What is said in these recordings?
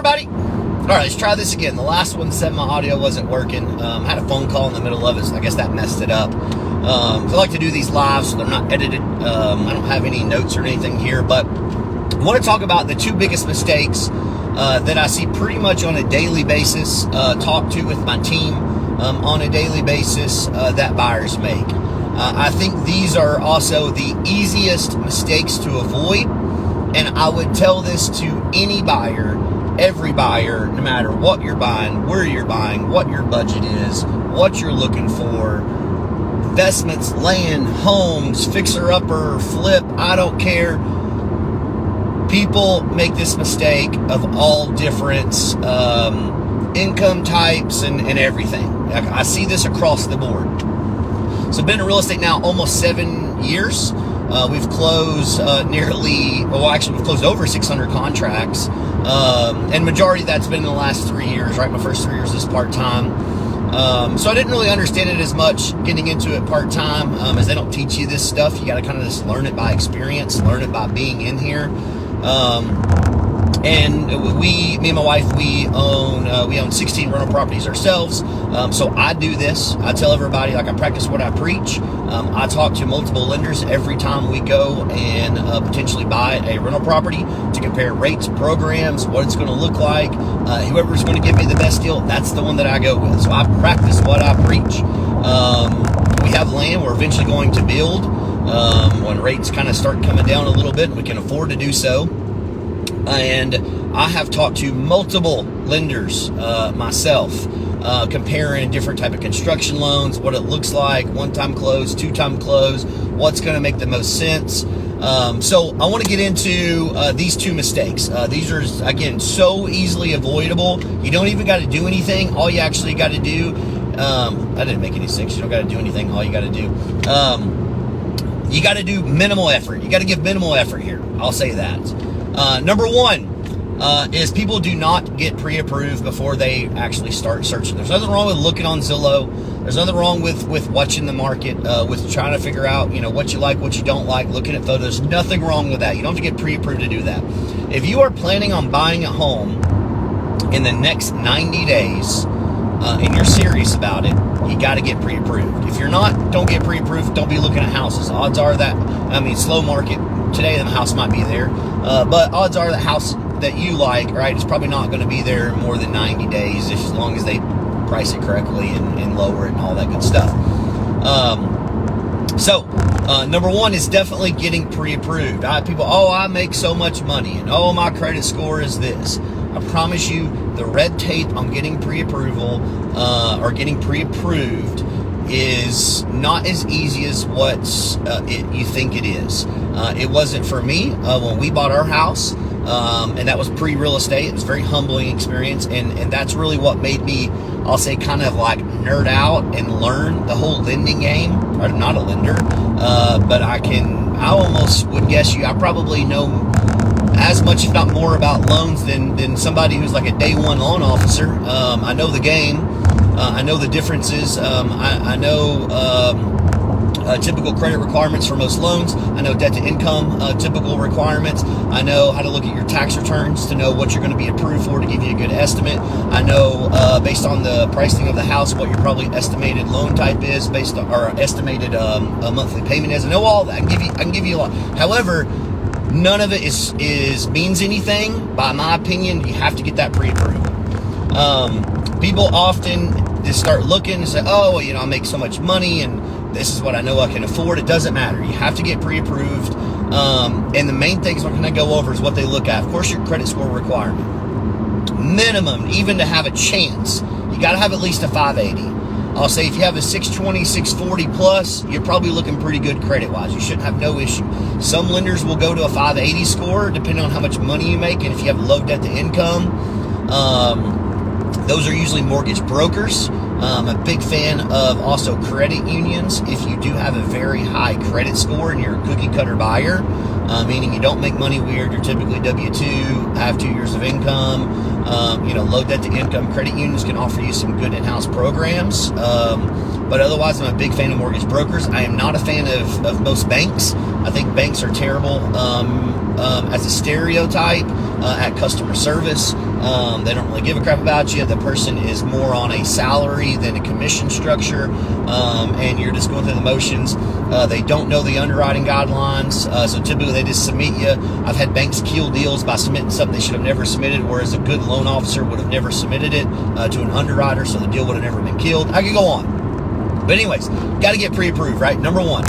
everybody. All right, let's try this again. The last one said my audio wasn't working. I had a phone call in the middle of it, so I guess that messed it up. So I like to do these live so they're not edited. I don't have any notes or anything here, but I want to talk about the two biggest mistakes that I see pretty much on a daily basis, talk to with my team on a daily basis that buyers make. I think these are also the easiest mistakes to avoid, and I would tell this to any buyer, every buyer, no matter what you're buying, where you're buying, what your budget is, what you're looking for, investments, land, homes, fixer-upper, flip, I don't care. People make this mistake of all different income types and everything. I see this across the board. So I've been in real estate now almost 7 years. We've closed we've closed over 600 contracts. And majority of that's been in the last 3 years, right? My first 3 years is part-time. So I didn't really understand it as much getting into it part-time, as they don't teach you this stuff. You got to kind of just learn it by experience, learn it by being in here. And me and my wife, we own 16 rental properties ourselves. So I do this. I tell everybody, like, I practice what I preach. I talk to multiple lenders every time we go and potentially buy a rental property to compare rates, programs, what it's going to look like. Whoever's going to give me the best deal, that's the one that I go with. So I practice what I preach. We have land we're eventually going to build when rates kind of start coming down a little bit and we can afford to do so. And I have talked to multiple lenders myself, comparing different type of construction loans, what it looks like, one-time close, two-time close, what's going to make the most sense. So I want to get into these two mistakes. These are, again, so easily avoidable. You don't even got to do anything. All you actually got to do, that didn't make any sense. You don't got to do anything. All you got to do, you got to do minimal effort. You got to give minimal effort here. I'll say that. Number one is people do not get pre-approved before they actually start searching. There's nothing wrong with looking on Zillow. There's nothing wrong with watching the market, with trying to figure out, what you like, what you don't like, looking at photos. Nothing wrong with that. You don't have to get pre-approved to do that. If you are planning on buying a home in the next 90 days, and you're serious about it, you got to get pre-approved. If you're not, don't get pre-approved. Don't be looking at houses. Odds are that, slow market, today the house might be there, but odds are the house that you like, right, is probably not going to be there more than 90 days, as long as they price it correctly and lower it and all that good stuff. So number one is definitely getting pre-approved. People, I make so much money, and my credit score is this. I promise you, the red tape on getting pre-approval or getting pre-approved is not as easy as what you think it is. It wasn't for me when we bought our house, and that was pre-real estate. It was a very humbling experience, and that's really what made me, I'll say, kind of like nerd out and learn the whole lending game. I'm not a lender, but I almost would guess I probably know as much, if not more, about loans than somebody who's like a day one loan officer. I know the game. I know the differences. I know typical credit requirements for most loans. I know debt to income typical requirements. I know how to look at your tax returns to know what you're going to be approved for to give you a good estimate. I know based on the pricing of the house what your probably estimated loan type is based on, or estimated monthly payment is. I know all that. I can give you a lot. However, none of it means anything. By my opinion, you have to get that pre-approved. People often just start looking and say, I make so much money and this is what I know I can afford. It doesn't matter. You have to get pre-approved. And the main things we're going to go over is what they look at. Of course, your credit score requirement. Minimum, even to have a chance, you got to have at least a 580. I'll say if you have a 620, 640 plus, you're probably looking pretty good credit-wise. You shouldn't have no issue. Some lenders will go to a 580 score depending on how much money you make and if you have low debt to income. Those are usually mortgage brokers. I'm a big fan of also credit unions. If you do have a very high credit score and you're a cookie cutter buyer, meaning you don't make money weird, you're typically W-2, have 2 years of income, low debt to income, credit unions can offer you some good in-house programs. But otherwise, I'm a big fan of mortgage brokers. I am not a fan of most banks. I think banks are terrible. as a stereotype at customer service. They don't really give a crap about you. The person is more on a salary than a commission structure, and you're just going through the motions. They don't know the underwriting guidelines, so typically they just submit you. I've had banks kill deals by submitting something they should have never submitted, whereas a good loan officer would have never submitted it to an underwriter, so the deal would have never been killed. I could go on. But anyways, got to get pre-approved, right? Number one,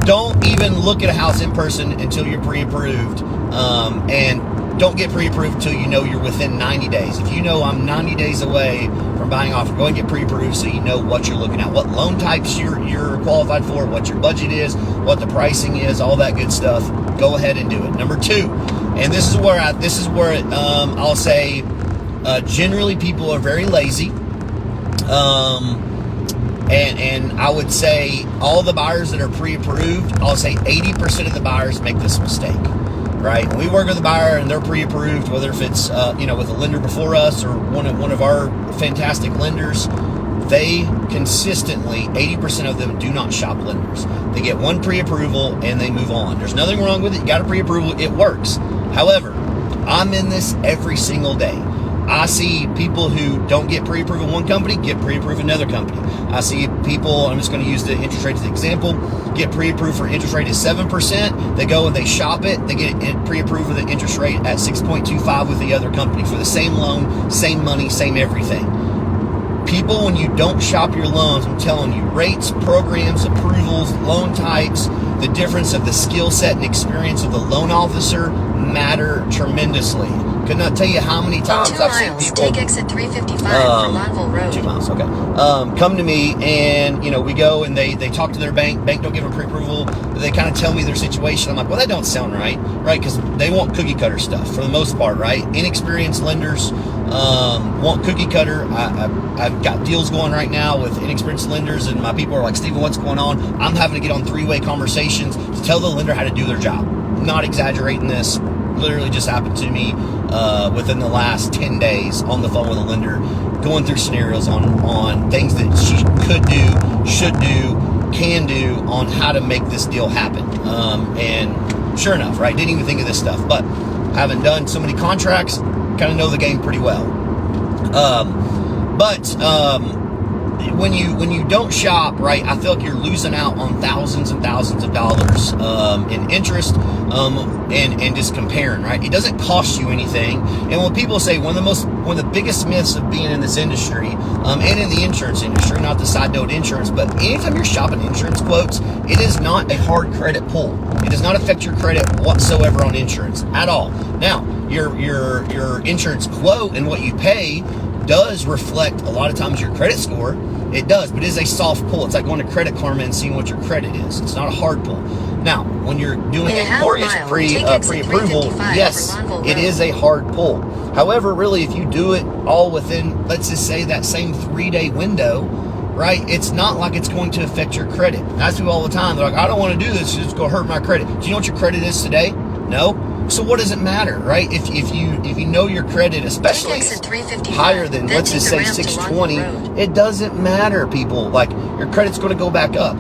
don't even look at a house in person until you're pre-approved, and don't get pre-approved until you know you're within 90 days. If you know I'm 90 days away from buying off, go and get pre-approved so you know what you're looking at, what loan types you're qualified for, what your budget is, what the pricing is, all that good stuff. Go ahead and do it. Number two, and this is where I'll say generally people are very lazy. And I would say all the buyers that are pre-approved, I'll say 80% of the buyers make this mistake, right? When we work with a buyer and they're pre-approved, whether if it's with a lender before us or one of our fantastic lenders, they consistently, 80% of them do not shop lenders. They get one pre-approval and they move on. There's nothing wrong with it. You got a pre-approval, it works. However, I'm in this every single day. I see people who don't get pre-approved in one company get pre-approved in another company. I see people, I'm just going to use the interest rate as an example, get pre-approved for interest rate at 7%. They go and they shop it. They get it pre-approved for the interest rate at 6.25 with the other company for the same loan, same money, same everything. People, when you don't shop your loans, I'm telling you, rates, programs, approvals, loan types, the difference of the skill set and experience of the loan officer matter tremendously. Could not tell you how many times I've seen people take exit 355 for Lonville Road. 2 miles, okay. Come to me and we go and they talk to their bank. Bank don't give them pre-approval. They kind of tell me their situation. I'm like, well, that don't sound right? Because they want cookie cutter stuff for the most part, right? Inexperienced lenders want cookie cutter. I've got deals going right now with inexperienced lenders, and my people are like, Steven, what's going on? I'm having to get on three-way conversations to tell the lender how to do their job. Not exaggerating this. Literally just happened to me within the last 10 days on the phone with a lender, going through scenarios on things that she could do, should do, can do on how to make this deal happen. And sure enough, right, didn't even think of this stuff, but having done so many contracts, kind of know the game pretty well. When you don't shop, right, I feel like you're losing out on thousands and thousands of dollars in interest and just comparing, right? It doesn't cost you anything. And when people say one of the biggest myths of being in this industry and in the insurance industry, not the side note insurance, but anytime you're shopping insurance quotes, it is not a hard credit pull. It does not affect your credit whatsoever on insurance at all. Now, your insurance quote and what you pay does reflect a lot of times your credit score. It does, but it is a soft pull. It's like going to Credit Karma and seeing what your credit is. It's not a hard pull. Now, when you're doing a mortgage pre-approval, yes, it is a hard pull. However, really, if you do it all within, let's just say, that same 3-day window, right, it's not like it's going to affect your credit. I see people all the time. They're like, I don't want to do this. It's going to hurt my credit. Do you know what your credit is today? No. So what does it matter, right? If you know your credit, especially higher than, let's just say 620, it doesn't matter, people. Like, your credit's going to go back up.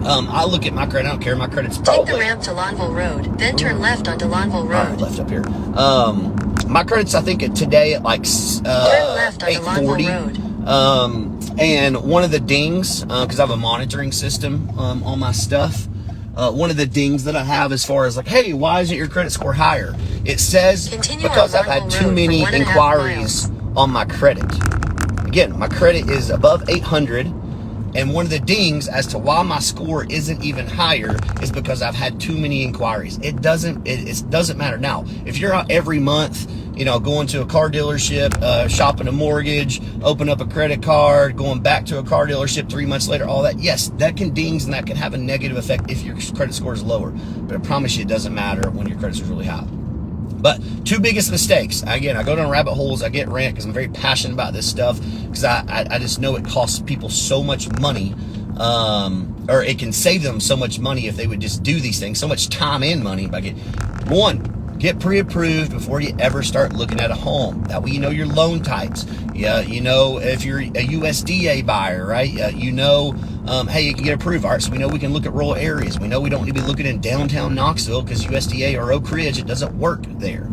I look at my credit. I don't care. My credit's probably... Take the ramp to Lonville Road, then turn left onto Lonville Road. All right, left up here. My credit's, I think, today at like 840. And one of the dings, because I have a monitoring system on my stuff, one of the dings that I have as far as like, hey, why isn't your credit score higher? It says because I've had too many inquiries on my credit. Again, my credit is above 800, and one of the dings as to why my score isn't even higher is because I've had too many inquiries. It doesn't matter. Now, if you're out every month, going to a car dealership, shopping a mortgage, open up a credit card, going back to a car dealership 3 months later, all that, yes, that can dings and that can have a negative effect if your credit score is lower. But I promise you it doesn't matter when your credit score is really high. But two biggest mistakes. Again, I go down rabbit holes. I get rant because I'm very passionate about this stuff because I just know it costs people so much money, or it can save them so much money if they would just do these things, so much time and money. Get pre-approved before you ever start looking at a home. That way you know your loan types. Yeah, if you're a USDA buyer, right? hey, you can get approved. All right, so we know we can look at rural areas. We know we don't need to be looking in downtown Knoxville because USDA or Oak Ridge, it doesn't work there.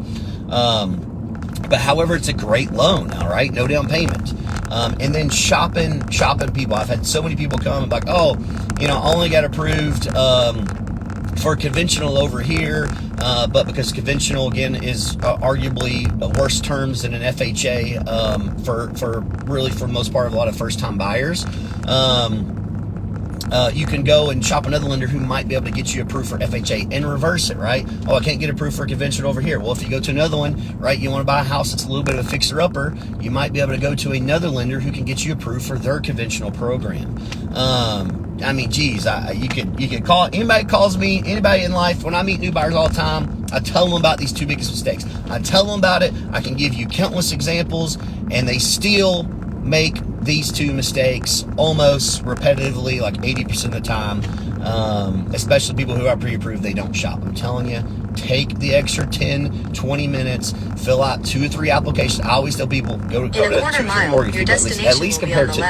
But however, it's a great loan, all right? No down payment. And then shopping people. I've had so many people come and like, oh, you know, I only got approved for conventional over here, but because conventional, again, is arguably worse terms than an FHA for the most part of a lot of first-time buyers. You can go and shop another lender who might be able to get you approved for FHA and reverse it, right? Oh, I can't get approved for conventional over here. Well, if you go to another one, right, you want to buy a house that's a little bit of a fixer-upper, you might be able to go to another lender who can get you approved for their conventional program. I mean, geez, you could call, anybody calls me, anybody in life, when I meet new buyers all the time, I tell them about these two biggest mistakes. I tell them about it. I can give you countless examples, and they still make these two mistakes almost repetitively, like 80% of the time, especially people who are pre-approved. They don't shop. I'm telling you, take the extra 10, 20 minutes, fill out 2 or 3 applications. I always tell people, go to 2 or 3 mortgage people, at least compared to,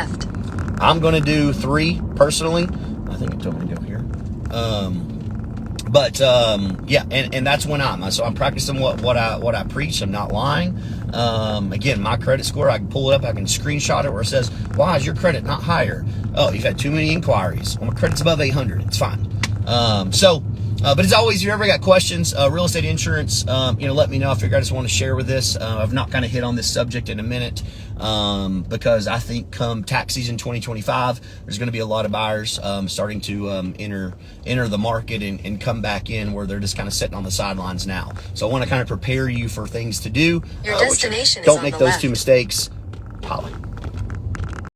I'm going to do 3 personally. I think it told me to go here. Yeah, and that's when I'm practicing what I preach. I'm not lying. Again, my credit score, I can pull it up, I can screenshot it where it says, why is your credit not higher? Oh, you've had too many inquiries. Well, my credit's above 800. It's fine. But as always, if you ever got questions, real estate insurance, let me know. I figure I just want to share with this. I've not kind of hit on this subject in a minute, because I think come tax season 2025, there's going to be a lot of buyers starting to enter the market and come back in where they're just kind of sitting on the sidelines now. So I want to kind of prepare you for things to do. Your destination is don't on make the those left. 2 mistakes. Holla.